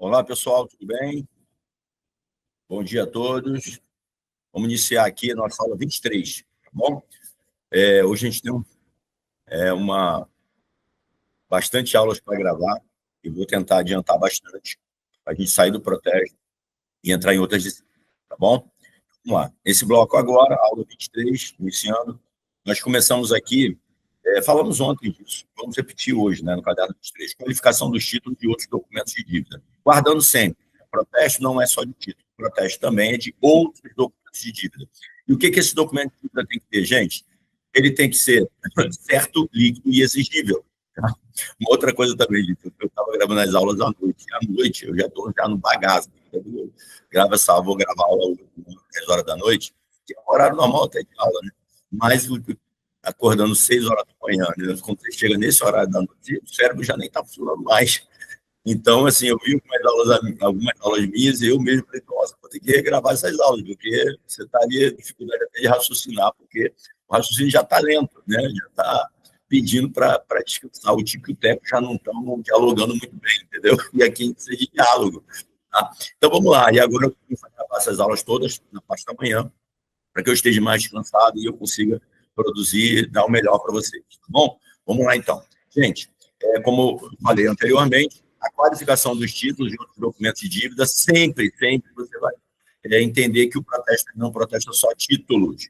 Olá, pessoal, tudo bem? Bom dia a todos. Vamos iniciar aqui a nossa aula 23, tá bom? Hoje a gente tem bastante aulas para gravar e vou tentar adiantar bastante para a gente sair do protesto e entrar em outras disciplinas, tá bom? Vamos lá. Esse bloco agora, aula 23, iniciando. Nós começamos aqui, falamos ontem disso, vamos repetir hoje, né, no caderno 23, qualificação dos títulos e outros documentos de dívida. Guardando sempre, protesto não é só de título, protesto também é de outros documentos de dívida. E o que esse documento de dívida tem que ter, gente? Ele tem que ser certo, líquido e exigível. Tá? Uma outra coisa também, gente, eu estava gravando as aulas à noite, e à noite eu já estou no bagaço. Vou gravar a aula às 10 horas da noite, que é o horário normal até de aula, né? Mas acordando 6 horas da manhã, né? Quando você chega nesse horário da noite, o cérebro já nem está funcionando mais. Então, assim, eu vi algumas aulas minhas e eu mesmo falei, nossa, vou ter que regravar essas aulas, porque você está ali, dificuldade até de raciocinar, porque o raciocínio já está lento, né? Já está pedindo para descansar. O Tico e o Teco já não estão dialogando muito bem, entendeu? E aqui a gente precisa de diálogo. Tá? Então, vamos lá. E agora eu vou acabar essas aulas todas na parte da manhã, para que eu esteja mais descansado e eu consiga produzir, dar o melhor para vocês, tá bom? Vamos lá, então. Gente, como eu falei anteriormente, a qualificação dos títulos e outros documentos de dívida, sempre você vai entender que o protesto não protesta só títulos.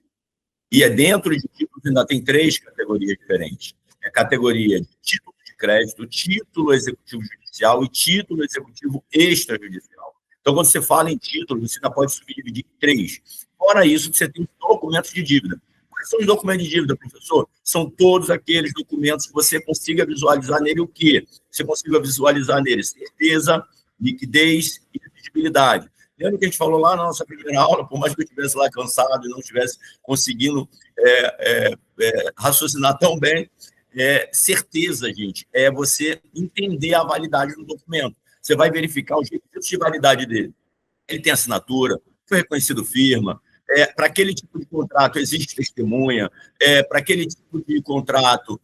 E dentro de títulos ainda tem 3 categorias diferentes. É a categoria de título de crédito, título executivo judicial e título executivo extrajudicial. Então, quando você fala em título, você ainda pode subdividir em 3. Fora isso, você tem documentos de dívida. Quais são os documentos de dívida, professor? São todos aqueles documentos que você consiga visualizar nele o quê? Você consiga visualizar nele certeza, liquidez e exigibilidade. Lembra que a gente falou lá na nossa primeira aula, por mais que eu estivesse lá cansado e não estivesse conseguindo raciocinar tão bem, certeza, gente, é você entender a validade do documento. Você vai verificar os requisitos de validade dele. Ele tem assinatura, foi reconhecido firma, para aquele tipo de contrato existe testemunha, para aquele tipo de contrato,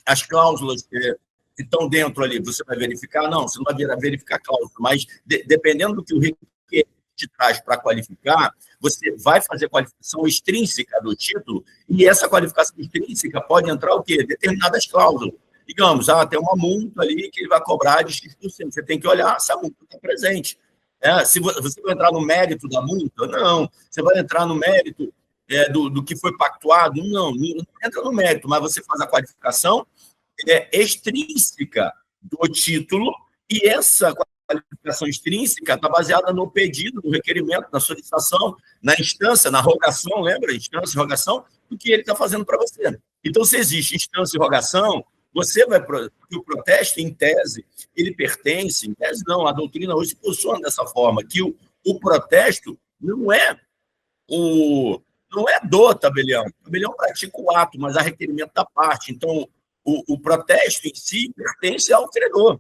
as cláusulas que estão dentro ali, você vai verificar? Não, você não vai verificar cláusula, mas dependendo do que o requerente te traz para qualificar, você vai fazer qualificação extrínseca do título, e essa qualificação extrínseca pode entrar o quê? Determinadas cláusulas. Digamos, tem uma multa ali que ele vai cobrar de X%. Você tem que olhar se a multa está presente. Se você vai entrar no mérito da multa, não. Você vai entrar no mérito do que foi pactuado, não entra no mérito, mas você faz a qualificação extrínseca do título, e essa qualificação extrínseca está baseada no pedido, no requerimento, na solicitação, na instância, na rogação, lembra? Instância e rogação, do que ele está fazendo para você. Então, se existe instância e rogação, você vai... Porque o protesto, em tese, ele pertence... Em tese, não, a doutrina hoje se posiciona dessa forma, que o protesto não é do tabelião. O tabelião pratica o ato, mas há requerimento da parte. Então, o protesto em si pertence ao credor.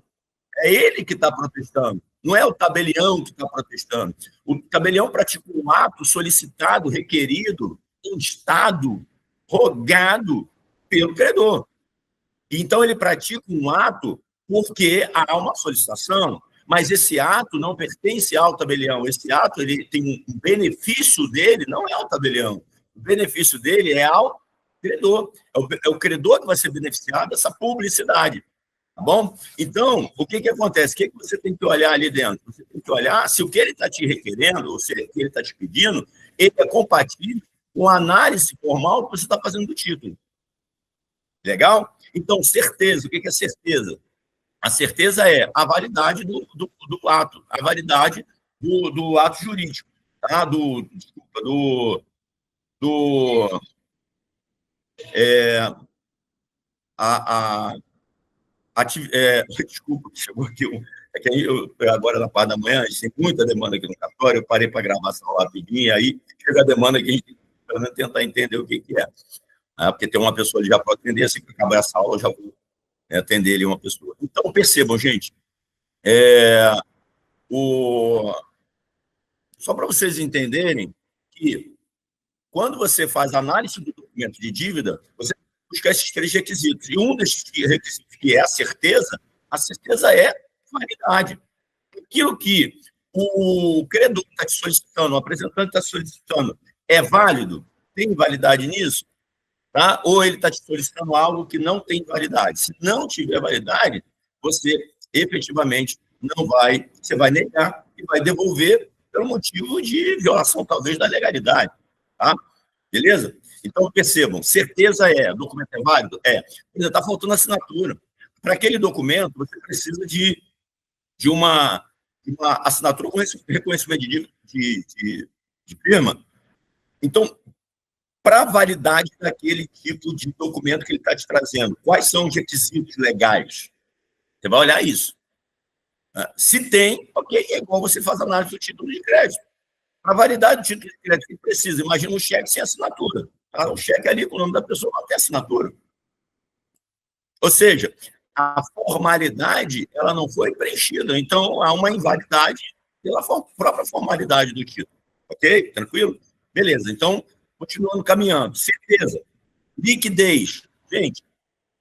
É ele que está protestando, não é o tabelião que está protestando. O tabelião pratica um ato solicitado, requerido, instado, rogado pelo credor. Então, ele pratica um ato porque há uma solicitação, mas esse ato não pertence ao tabelião. Esse ato ele tem um benefício dele, não é ao tabelião. O benefício dele é ao credor. É o credor que vai ser beneficiado dessa publicidade. Tá bom? Então, o que acontece? O que você tem que olhar ali dentro? Você tem que olhar se o que ele está te requerendo, ou se o que ele está te pedindo, ele é compatível com a análise formal que você está fazendo do título. Legal? Então, certeza. O que é certeza? A certeza é a validade do ato, a validade do ato jurídico, tá? Desculpa, chegou aqui é que aí agora na parte da manhã, a gente tem muita demanda aqui no cartório, eu parei para gravar essa aula rapidinho, aí chega a demanda que a gente tem que tentar entender o que é. Porque tem uma pessoa ali já para atender, assim que acabar essa aula, eu já vou atender ali uma pessoa. Então, percebam, gente, só para vocês entenderem que quando você faz análise do documento de dívida, você busca esses 3 requisitos. E um desses requisitos, que é a certeza é validade. Aquilo que o credor está te solicitando, o apresentante está solicitando, é válido? Tem validade nisso? Tá? Ou ele está te solicitando algo que não tem validade? Se não tiver validade, você efetivamente não vai, você vai negar e vai devolver pelo motivo de violação, talvez, da legalidade. Tá? Beleza? Então, percebam, certeza documento é válido? Está faltando assinatura. Para aquele documento, você precisa de uma assinatura com reconhecimento de firma. Então, para a validade daquele tipo de documento que ele está te trazendo, quais são os requisitos legais? Você vai olhar isso. Se tem, ok, é igual você faz a análise do título de crédito. Para a validade do título de crédito que precisa, imagina um cheque sem assinatura. Tá? Um cheque ali com o nome da pessoa não tem assinatura. Ou seja, a formalidade ela não foi preenchida. Então, há uma invalidade pela própria formalidade do título. Ok? Tranquilo? Beleza. Então, continuando caminhando. Certeza. Liquidez. Gente,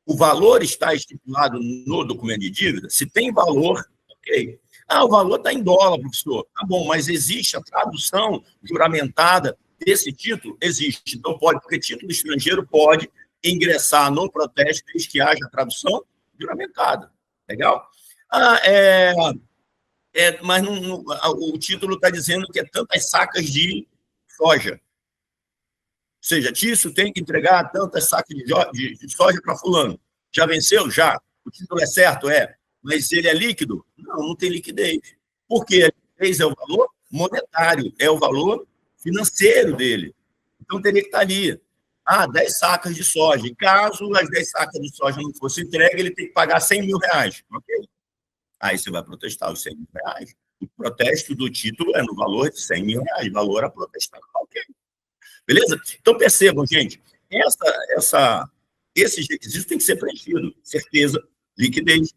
o valor está estipulado no documento de dívida? Se tem valor, ok. O valor está em dólar, professor. Tá bom, mas existe a tradução juramentada desse título? Existe. Então, pode, porque título estrangeiro pode ingressar no protesto desde que haja tradução juramentada. Legal? Mas o título está dizendo que é tantas sacas de soja. Ou seja, Tício tem que entregar tantas sacas de soja para fulano. Já venceu? Já. O título é certo? É. Mas ele é líquido? Não, não tem liquidez. Por quê? A liquidez é o valor monetário, é o valor financeiro dele. Então, teria que estar ali. 10 sacas de soja. E caso as 10 sacas de soja não fossem entregues, ele tem que pagar 100 mil reais. Ok? Aí você vai protestar os 100 mil reais. O protesto do título é no valor de 100 mil reais, valor a protestar. Ok. Beleza? Então, percebam, gente, esses requisitos têm que ser preenchidos. Certeza, liquidez,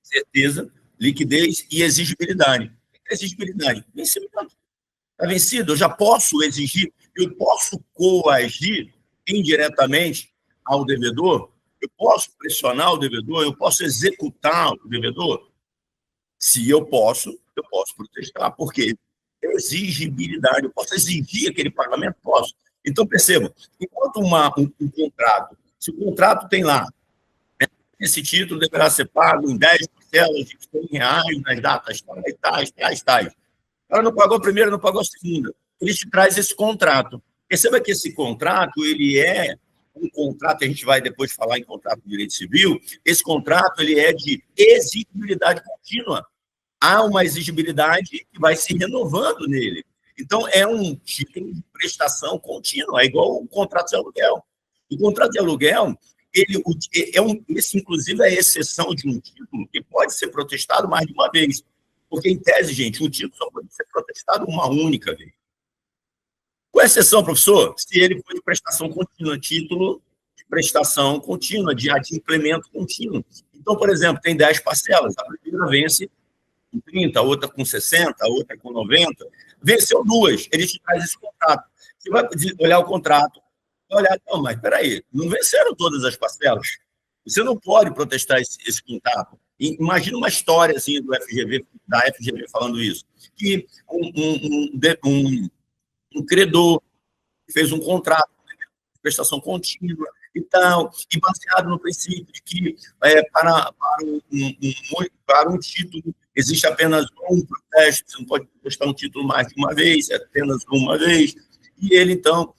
certeza, liquidez e exigibilidade. Exigibilidade. Vencimento. Está vencido? Eu já posso exigir, eu posso coagir indiretamente ao devedor, eu posso pressionar o devedor, eu posso executar o devedor. Se eu posso protestar, porque exigibilidade, eu posso exigir aquele pagamento? Posso. Então, percebam, enquanto um contrato, se o contrato tem lá, esse título deverá ser pago em 10 parcelas de 100 reais nas datas tais. Ela não pagou a primeira, não pagou a segunda. Ele te traz esse contrato. Perceba que esse contrato, ele é um contrato, a gente vai depois falar em contrato de direito civil, esse contrato ele é de exigibilidade contínua. Há uma exigibilidade que vai se renovando nele. Então, é um tipo de prestação contínua, é igual o contrato de aluguel. O contrato de aluguel, esse, inclusive, é a exceção de um título que pode ser protestado mais de uma vez. Porque, em tese, gente, um título só pode ser protestado uma única vez. Com exceção, professor, se ele for de prestação contínua, título de prestação contínua, de adimplemento contínuo. Então, por exemplo, tem 10 parcelas, a primeira vence com 30, a outra com 60, a outra com 90. Venceu 2, ele te traz esse contrato. Você vai olhar o contrato, vai olhar, não, mas peraí, não venceram todas as parcelas. Você não pode protestar esse contrato. Imagina uma história assim da FGV falando isso, que um credor fez um contrato de prestação contínua e tal, e baseado no princípio de que para um título existe apenas um protesto, você não pode protestar um título mais de uma vez, é apenas uma vez, e ele, então,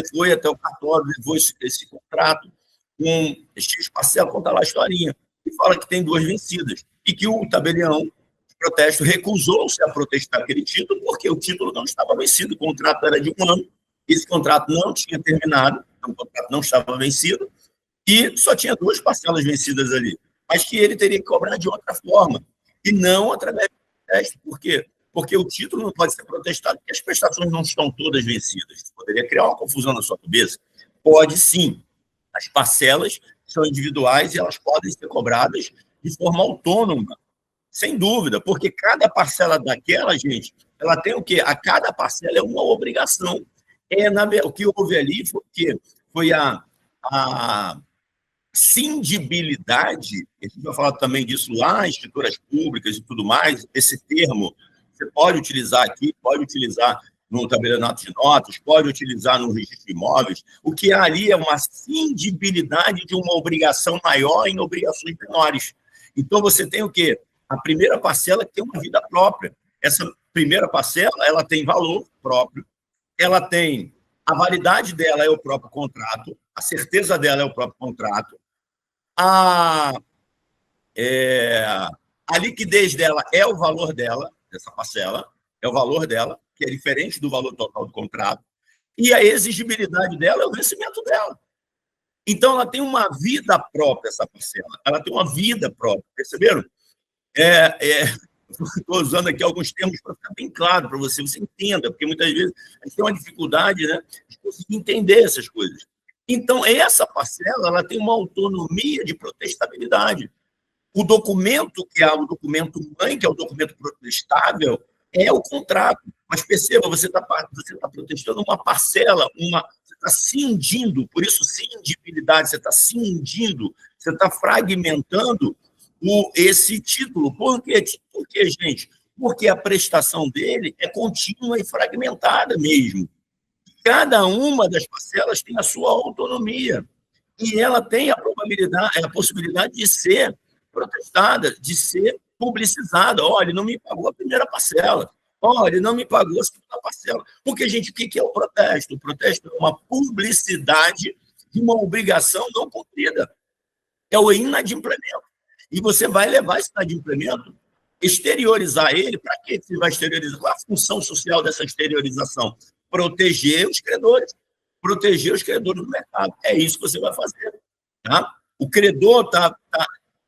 foi até o cartório, levou esse contrato com X parcela, conta lá a historinha, e fala que tem 2 vencidas, e que o tabelião de protesto recusou-se a protestar aquele título, porque o título não estava vencido, o contrato era de 1 ano, esse contrato não tinha terminado, então o contrato não estava vencido, e só tinha 2 parcelas vencidas ali, mas que ele teria que cobrar de outra forma, e não através do protesto. Por quê? Porque o título não pode ser protestado, porque as prestações não estão todas vencidas. Isso poderia criar uma confusão na sua cabeça. Pode sim. As parcelas são individuais e elas podem ser cobradas de forma autônoma, sem dúvida, porque cada parcela daquela, gente, ela tem o quê? A cada parcela é uma obrigação. O que houve ali foi a cindibilidade, a gente vai falar também disso lá em escrituras públicas e tudo mais, esse termo você pode utilizar aqui, pode utilizar no tabelionato de notas, pode utilizar no registro de imóveis. O que há ali é uma cindibilidade de uma obrigação maior em obrigações menores. Então, você tem o quê? A primeira parcela que tem uma vida própria. Essa primeira parcela, ela tem valor próprio, ela tem a validade dela é o próprio contrato, a certeza dela é o próprio contrato, a liquidez dela é o valor dela, dessa parcela, é o valor dela, que é diferente do valor total do contrato, e a exigibilidade dela é o vencimento dela. Então, ela tem uma vida própria, essa parcela. Ela tem uma vida própria, perceberam? Estou usando aqui alguns termos para ficar bem claro para você entenda, porque muitas vezes a gente tem uma dificuldade, né, de conseguir entender essas coisas. Então, essa parcela ela tem uma autonomia de protestabilidade. O documento, que é o documento mãe, que é o documento protestável, é o contrato. Mas perceba, você tá protestando uma parcela, você está cindindo, por isso cindibilidade, você está cindindo, você está fragmentando esse título. Por quê, gente? Porque a prestação dele é contínua e fragmentada mesmo. Cada uma das parcelas tem a sua autonomia e ela tem a possibilidade de ser protestada, de ser publicizada. Olha, ele não me pagou a primeira parcela. Olha, ele não me pagou a segunda parcela. Porque, gente, o que é o protesto? O protesto é uma publicidade de uma obrigação não cumprida. É o inadimplemento. E você vai levar esse inadimplemento, exteriorizar ele. Para que você vai exteriorizar? Qual a função social dessa exteriorização? Proteger os credores do mercado. É isso que você vai fazer. Tá? O credor está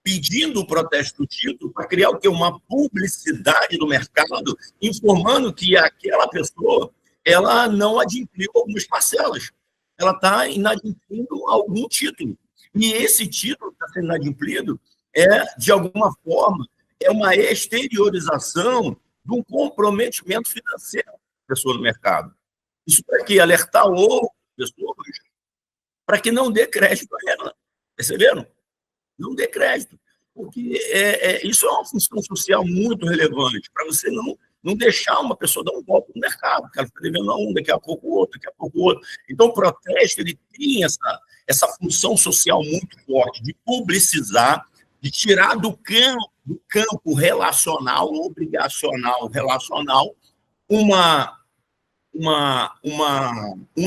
pedindo o protesto do título para criar o quê? Uma publicidade do mercado, informando que aquela pessoa ela não adimpliu algumas parcelas. Ela está inadimplindo algum título. E esse título que está sendo inadimplido de alguma forma, é uma exteriorização de um comprometimento financeiro da pessoa no mercado. Isso para quê? Alertar outras pessoas para que não dê crédito a ela. Perceberam? Não dê crédito. Porque isso é uma função social muito relevante, para você não deixar uma pessoa dar um golpe no mercado, porque ela está devendo a um, daqui a pouco outro, daqui a pouco outro. Então, o protesto ele tem essa função social muito forte de publicizar, de tirar do campo relacional, obrigacional, relacional, um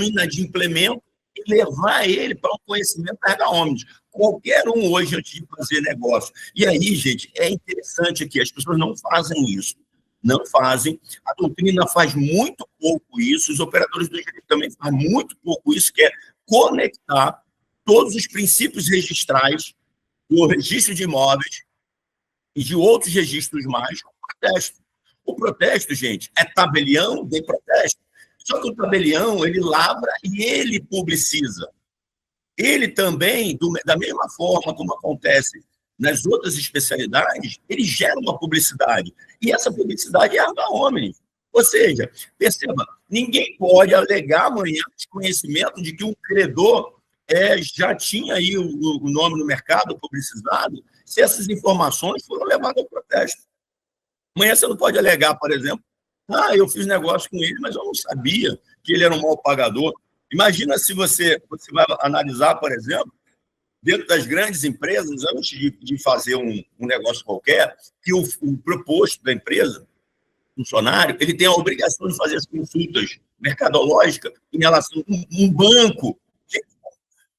inadimplemento e levar ele para um conhecimento erga omnes. Qualquer um hoje, antes de fazer negócio. E aí, gente, é interessante aqui, as pessoas não fazem isso. Não fazem. A doutrina faz muito pouco isso, os operadores do direito também fazem muito pouco isso, que é conectar todos os princípios registrais do registro de imóveis e de outros registros mais com o protesto. O protesto, gente, é tabelião de protesto. Só que o tabelião, ele lavra e ele publiciza. Ele também, da mesma forma como acontece nas outras especialidades, ele gera uma publicidade. E essa publicidade é erga omnes. Ou seja, perceba, ninguém pode alegar amanhã desconhecimento de que um credor já tinha aí o nome no mercado publicizado, se essas informações foram levadas ao protesto. Amanhã você não pode alegar, por exemplo, eu fiz negócio com ele, mas eu não sabia que ele era um mau pagador. Imagina se você vai analisar, por exemplo, dentro das grandes empresas, antes de fazer um negócio qualquer, que o proposto da empresa, funcionário, ele tem a obrigação de fazer as consultas mercadológicas em relação a um banco.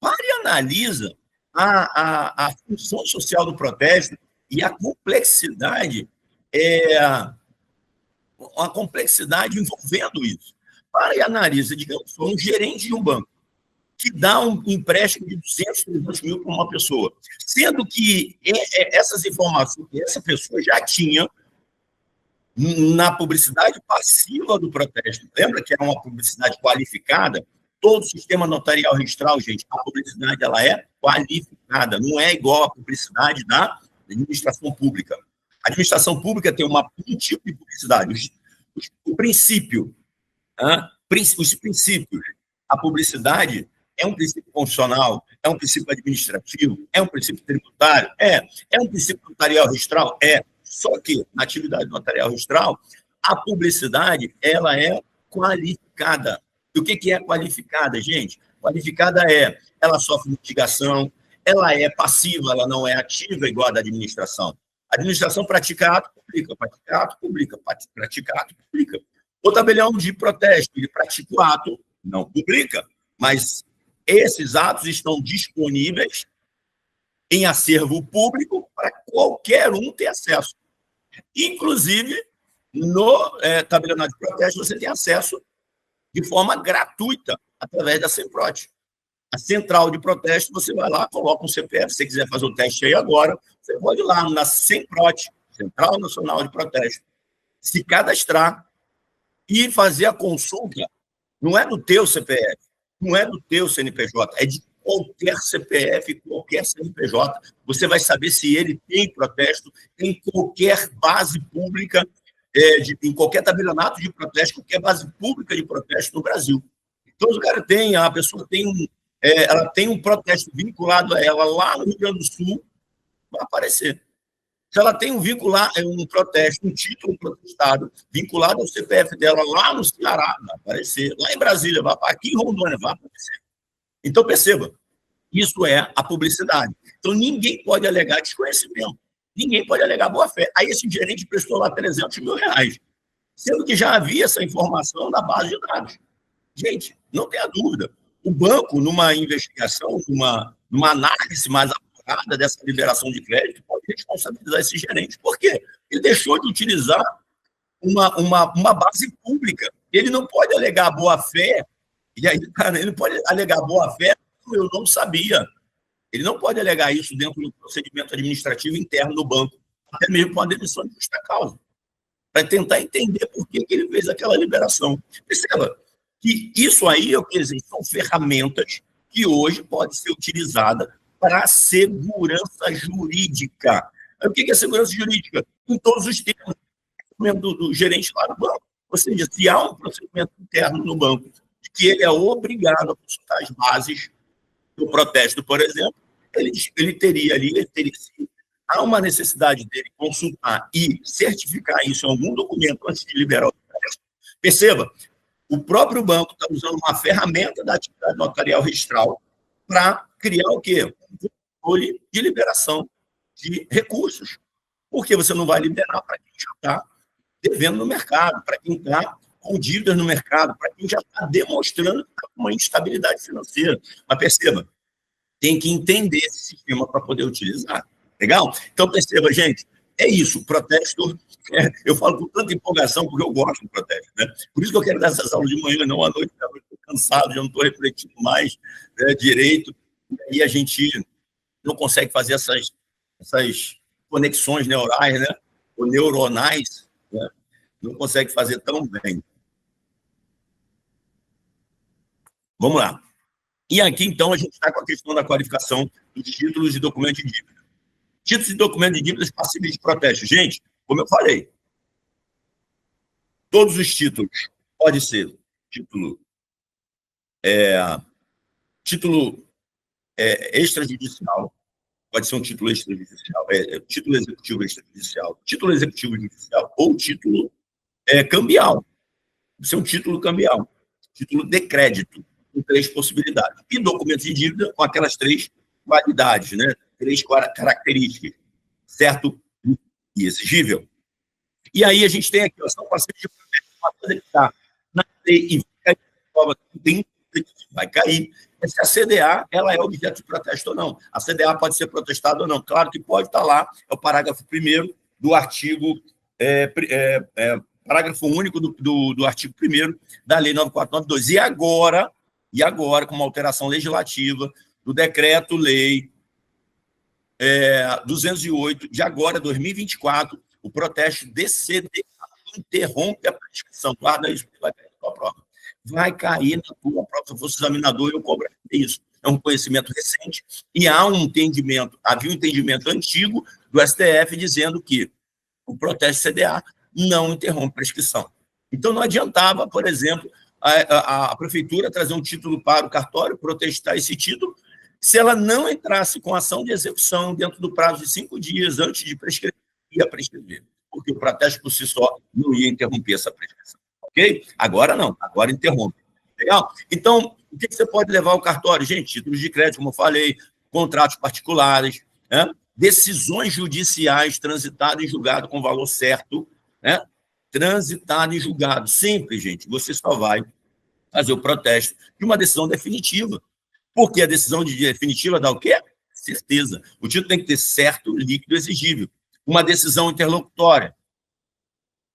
Para e analisa a função social do protesto e a complexidade envolvendo isso. Para e analisa, digamos, um gerente de um banco que dá um empréstimo de 200, 300 mil para uma pessoa, sendo que essas informações que essa pessoa já tinha na publicidade passiva do protesto. Lembra que era uma publicidade qualificada? Todo o sistema notarial registral, gente, a publicidade ela é qualificada, não é igual à publicidade da administração pública. A administração pública tem um tipo de publicidade. O princípio, os princípios. A publicidade É um princípio constitucional? É um princípio administrativo? É um princípio tributário? É um princípio notarial registral? Só que, na atividade notarial registral, a publicidade, ela é qualificada. E o que é qualificada, gente? Qualificada ela sofre mitigação, ela é passiva, ela não é ativa, igual a da administração. A administração pratica ato, publica, pratica ato, publica, pratica ato, publica. O tabelião de protesto, ele pratica o ato, não publica, mas esses atos estão disponíveis em acervo público para qualquer um ter acesso. Inclusive, no tabelionato de protesto, você tem acesso de forma gratuita, através da Semprote. A central de protesto, você vai lá, coloca um CPF, se você quiser fazer o teste aí agora, você pode ir lá na Semprote, Central Nacional de Protesto, se cadastrar e fazer a consulta. Não é do teu CPF, não é do teu CNPJ, é de qualquer CPF, qualquer CNPJ. Você vai saber se ele tem protesto em qualquer base pública, em qualquer tabelionato de protesto, qualquer base pública de protesto no Brasil. Então, o cara a pessoa tem ela tem um protesto vinculado a ela lá no Rio Grande do Sul, vai aparecer. Se ela tem um protesto, um título protestado, vinculado ao CPF dela lá no Ceará, vai aparecer. Lá em Brasília, aqui em Rondônia, vai aparecer. Então, perceba, isso é a publicidade. Então, ninguém pode alegar desconhecimento. Ninguém pode alegar boa-fé. Aí, esse gerente prestou lá R$300 mil, sendo que já havia essa informação na base de dados. Gente, não tenha dúvida. O banco, numa investigação, numa análise mais apurada dessa liberação de crédito, pode responsabilizar esse gerente. Por quê? Ele deixou de utilizar uma base pública. Ele não pode alegar boa-fé, e aí, cara, ele pode alegar boa-fé, eu não sabia. Ele não pode alegar isso dentro do procedimento administrativo interno do banco, até mesmo com a demissão de justa causa, para tentar entender por que ele fez aquela liberação. Perceba que isso aí, são ferramentas que hoje podem ser utilizadas para a segurança jurídica. O que é segurança jurídica? Em todos os termos do gerente lá do banco. Ou seja, se há um procedimento interno no banco de que ele é obrigado a consultar as bases do protesto, por exemplo, ele teria se há uma necessidade dele consultar e certificar isso em algum documento antes de liberar o protesto. Perceba, o próprio banco está usando uma ferramenta da atividade notarial registral para criar o quê? Um controle de liberação de recursos. Porque você não vai liberar para quem já está devendo no mercado, para quem está com dívidas no mercado, para quem já está demonstrando que está com uma instabilidade financeira. Mas perceba, tem que entender esse sistema para poder utilizar. Legal? Então, perceba, gente, é isso. Protesto, eu falo com tanta empolgação porque eu gosto do protesto. Né? Por isso que eu quero dar essas aulas de manhã, não à noite, porque eu estou cansado, já não estou refletindo mais direito. E a gente não consegue fazer essas conexões neurais, né? Ou neuronais, né? Não consegue fazer tão bem. Vamos lá. E aqui, então, a gente está com a questão da qualificação dos títulos e documentos de dívida. Títulos e documentos de dívidas passíveis de protesto. Gente, como eu falei, todos os títulos, pode ser título extrajudicial, pode ser um título extrajudicial, título executivo extrajudicial, título executivo judicial ou título cambial. Pode ser um título cambial, título de crédito, com 3 possibilidades. E documentos de dívida com aquelas 3 qualidades, né? 3 características, certo e exigível. E aí a gente tem aqui, são passíveis de protesto, uma coisa que está na lei e vai cair. Se a CDA ela é objeto de protesto ou não. A CDA pode ser protestada ou não. Claro que pode estar lá, é o parágrafo 1º do artigo, parágrafo único do artigo 1º da Lei 9492. E agora, com uma alteração legislativa do Decreto-Lei 208, de agora, 2024, o protesto de CDA interrompe a prescrição. Guarda isso, vai cair na tua prova. Vai cair na tua prova. Se eu fosse examinador, eu cobraria isso. É um conhecimento recente e havia um entendimento antigo do STF dizendo que o protesto CDA não interrompe prescrição. Então, não adiantava, por exemplo, a prefeitura trazer um título para o cartório, protestar esse título. Se ela não entrasse com ação de execução dentro do prazo de 5 dias antes de prescrever, ia prescrever, porque o protesto por si só não ia interromper essa prescrição. Ok? Agora não, agora interrompe. Legal? Então, o que você pode levar ao cartório? Gente, títulos de crédito, como eu falei, contratos particulares, né? Decisões judiciais transitadas em julgado com valor certo, né? Transitado em julgado. Sempre, gente, você só vai fazer o protesto de uma decisão definitiva. Porque a decisão definitiva dá o quê? Certeza. O título tem que ter certo, líquido, exigível. Uma decisão interlocutória.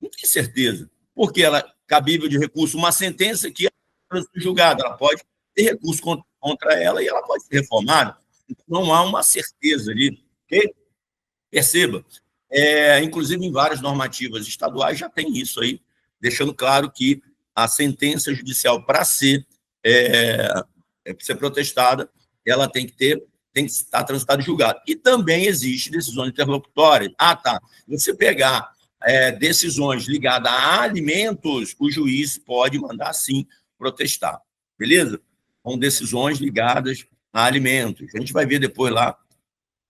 Não tem certeza. Porque ela é cabível de recurso. Uma sentença que é julgada, ela pode ter recurso contra ela e ela pode ser reformada. Então, não há uma certeza ali. Okay? Perceba. Inclusive, em várias normativas estaduais já tem isso aí, deixando claro que a sentença judicial, para ser protestada, ela tem que estar transitada e julgada. E também existe decisões interlocutórias. Tá. Você pegar decisões ligadas a alimentos, o juiz pode mandar, sim, protestar. Beleza? Com decisões ligadas a alimentos. A gente vai ver depois lá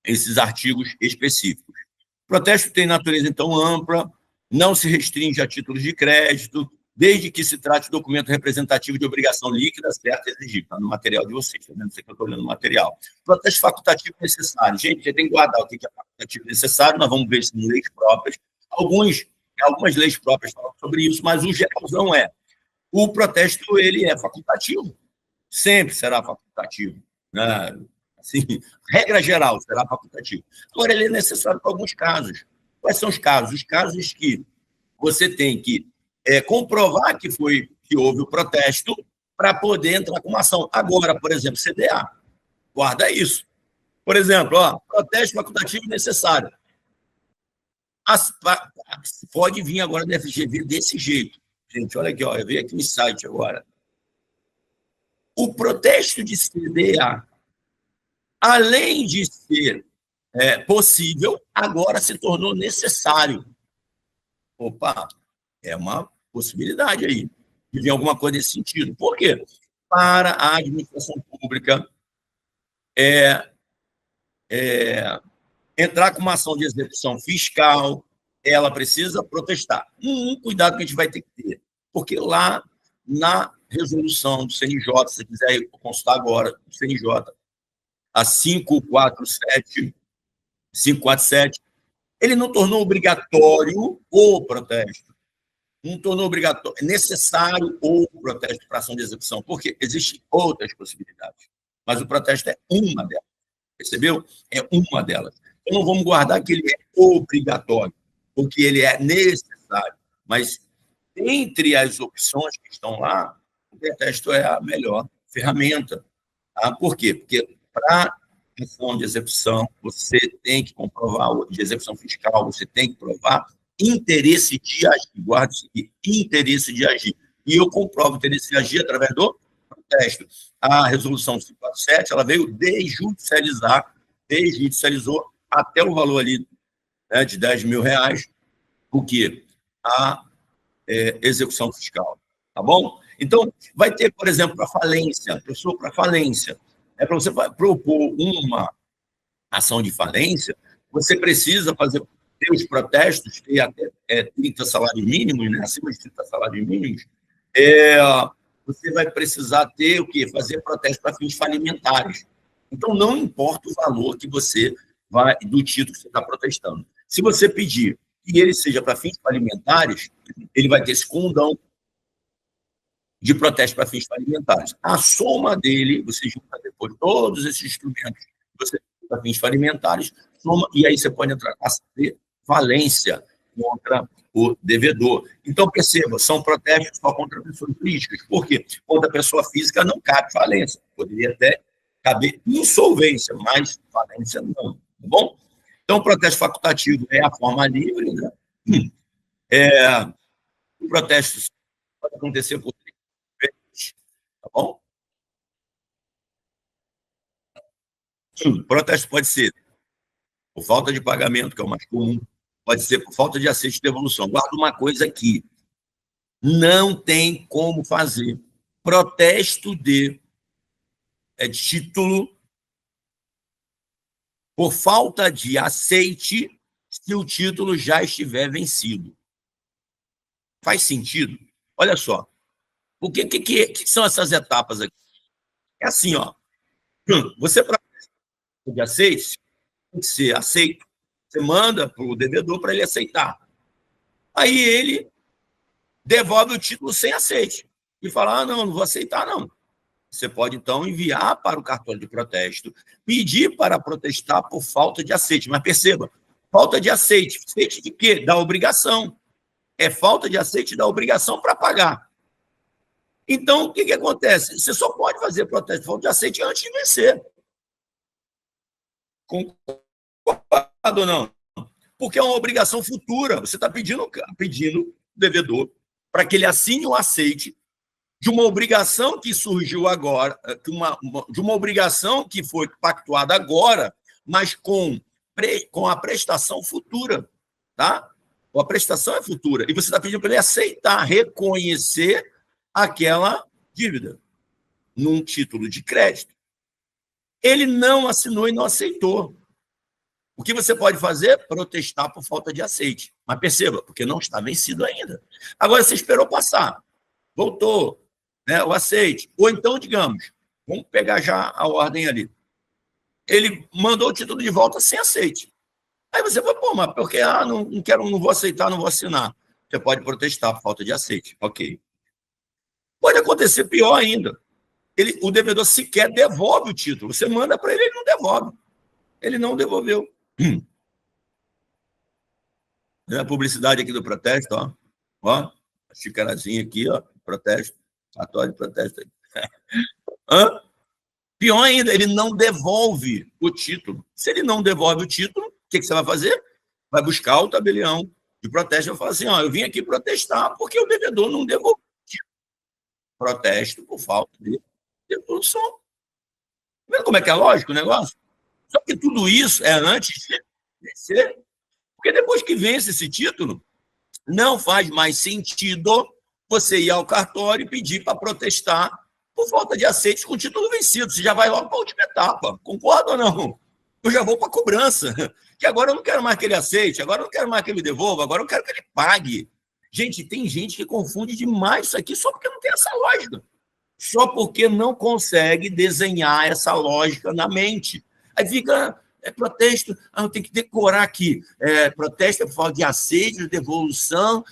esses artigos específicos. O protesto tem natureza, então, ampla, não se restringe a títulos de crédito, desde que se trate de documento representativo de obrigação líquida, certa e exigível. Está no material de vocês, tá vendo? Você que eu estou olhando no material. Protesto facultativo necessário. Gente, você tem que guardar o que é facultativo necessário, nós vamos ver isso em leis próprias. Algumas leis próprias falam sobre isso, mas o geralzão o protesto ele é facultativo. Sempre será facultativo. Né? Assim, regra geral, será facultativo. Agora, ele é necessário para alguns casos. Quais são os casos? Os casos que você tem que comprovar que houve o protesto para poder entrar com uma ação. Agora, por exemplo, CDA, guarda isso. Por exemplo, protesto facultativo necessário. Pode vir agora da FGV desse jeito. Gente, olha aqui, eu vi aqui no site agora. O protesto de CDA, além de ser possível, agora se tornou necessário. Opa, é uma possibilidade aí de vir alguma coisa nesse sentido. Por quê? Para a administração pública entrar com uma ação de execução fiscal, ela precisa protestar. Cuidado que a gente vai ter que ter, porque lá na resolução do CNJ, se você quiser consultar agora, do CNJ, a 547, ele não tornou obrigatório o protesto. Não tornou obrigatório, é necessário o protesto para ação de execução, porque existem outras possibilidades, mas o protesto é uma delas, percebeu? É uma delas. Então, não vamos guardar que ele é obrigatório, porque ele é necessário, mas entre as opções que estão lá, o protesto é a melhor ferramenta. Tá? Por quê? Porque para ação de execução, você tem que comprovar, de execução fiscal, você tem que provar interesse de agir. Guarde isso aqui, interesse de agir. E eu comprovo interesse de agir através do protesto. A resolução 547, ela veio desjudicializou até o valor ali, né, de R$10 mil, o que? A execução fiscal. Tá bom? Então, vai ter, por exemplo, para falência, pessoa para falência. Para você propor uma ação de falência, você precisa ter os protestos, ter até 30 salários mínimos, né? Acima de 30 salários mínimos, você vai precisar ter o quê? Fazer protesto para fins falimentares. Então, não importa o valor que você do título que você está protestando. Se você pedir que ele seja para fins falimentares, ele vai ter esse condão de protesto para fins falimentares. A soma dele, você junta depois todos esses instrumentos para fins falimentares, soma, e aí você pode entrar com ação de falência contra o devedor. Então, perceba, são protestos só contra pessoas jurídicas. Por quê? Contra a pessoa física não cabe falência. Poderia até caber insolvência, mas falência não. Tá bom? Então, o protesto facultativo é a forma livre, né? O protesto pode acontecer por tá bom? O protesto pode ser por falta de pagamento, que é o mais comum, pode ser por falta de aceite de devolução. Guarda uma coisa aqui, não tem como fazer protesto de título por falta de aceite se o título já estiver vencido. Faz sentido? Olha só. O que são essas etapas aqui? É assim, ó. Você, para de aceite, tem que ser aceito. Você manda para o devedor para ele aceitar. Aí ele devolve o título sem aceite. E fala, não vou aceitar, não. Você pode, então, enviar para o cartório de protesto, pedir para protestar por falta de aceite. Mas perceba, falta de aceite. Aceite de quê? Da obrigação. É falta de aceite da obrigação para pagar. Então, o que acontece? Você só pode fazer protesto de falta de aceite antes de vencer. Concordo ou não? Porque é uma obrigação futura. Você está pedindo o devedor para que ele assine o aceite de uma obrigação que surgiu agora, de uma obrigação que foi pactuada agora, mas com a prestação futura, tá? A prestação é futura. E você está pedindo para ele aceitar, reconhecer aquela dívida num título de crédito. Ele não assinou e não aceitou. O que você pode fazer? Protestar por falta de aceite. Mas perceba, porque não está vencido ainda. Agora, você esperou passar, voltou, né, o aceite. Ou então, digamos, vamos pegar já a ordem ali. Ele mandou o título de volta sem aceite. Aí você fala, pô, mas porque não quero, não vou aceitar, não vou assinar. Você pode protestar por falta de aceite. Ok. Pode acontecer pior ainda. O devedor sequer devolve o título. Você manda para ele, ele não devolve. Ele não devolveu. A publicidade aqui do protesto, ó. Ó, a xicarazinha aqui, ó. Protesto. Cartório de protesto aí. Pior ainda, ele não devolve o título. Se ele não devolve o título, o que você vai fazer? Vai buscar o tabelião de protesto e vai falar assim, ó, eu vim aqui protestar porque o devedor não devolveu o título. Protesto por falta de devolução. Tá vendo como é que é lógico o negócio? Só que tudo isso é antes de vencer. Porque depois que vence esse título, não faz mais sentido você ir ao cartório e pedir para protestar por falta de aceite com o título vencido. Você já vai logo para a última etapa. Concorda ou não? Eu já vou para a cobrança. Que agora eu não quero mais que ele aceite, agora eu não quero mais que ele devolva, agora eu quero que ele pague. Gente, tem gente que confunde demais isso aqui só porque não tem essa lógica. Só porque não consegue desenhar essa lógica na mente. Aí fica protesto, eu tenho que decorar aqui. Protesto por falta de aceite, de devolução,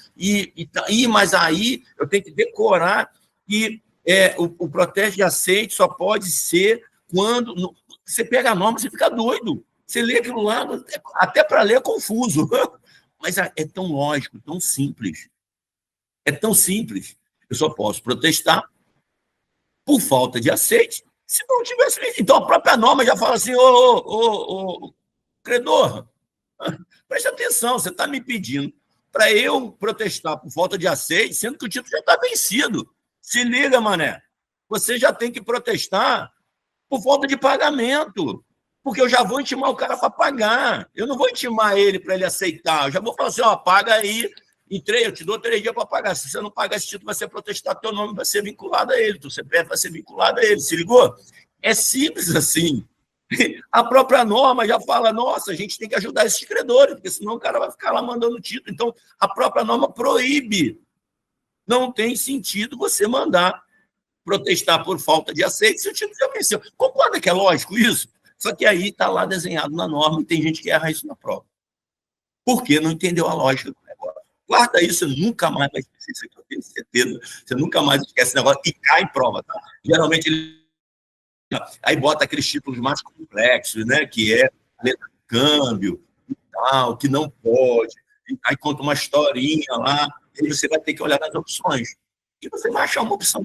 mas aí eu tenho que decorar que o protesto de aceite só pode ser quando você pega a norma, você fica doido. Você lê aquilo lá, até para ler é confuso. Mas é tão lógico, tão simples. É tão simples. Eu só posso protestar por falta de aceite se não tivesse. Então, a própria norma já fala assim, ô credor, preste atenção, você está me pedindo para eu protestar por falta de aceite, sendo que o título já está vencido. Se liga, mané. Você já tem que protestar por falta de pagamento, porque eu já vou intimar o cara para pagar. Eu não vou intimar ele para ele aceitar. Eu já vou falar assim, ó, paga aí, eu te dou 3 dias para pagar. Se você não pagar esse título, vai ser protestado, teu nome vai ser vinculado a ele, teu CPF vai ser vinculado a ele. Se ligou? É simples assim. A própria norma já fala, nossa, a gente tem que ajudar esses credores, porque senão o cara vai ficar lá mandando título. Então, a própria norma proíbe. Não tem sentido você mandar protestar por falta de aceite se o título já venceu. Concorda que é lógico isso? Só que aí está lá desenhado na norma e tem gente que erra isso na prova. Por quê? Não entendeu a lógica do negócio. Guarda isso, você nunca mais vai esquecer isso aqui, eu tenho certeza. Você nunca mais esquece esse negócio e cai em prova, tá? Geralmente ele aí bota aqueles títulos mais complexos, né? Que é letra de câmbio e tal, que não pode. Aí conta uma historinha lá, e você vai ter que olhar nas opções. E você vai achar uma opção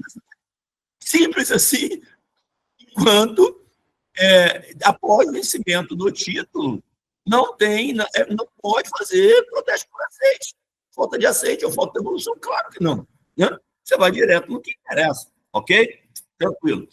simples assim, enquanto após o vencimento do título, não pode fazer protesto por aceite. Falta de aceite ou falta de devolução, claro que não. Né? Você vai direto no que interessa, ok? Tranquilo.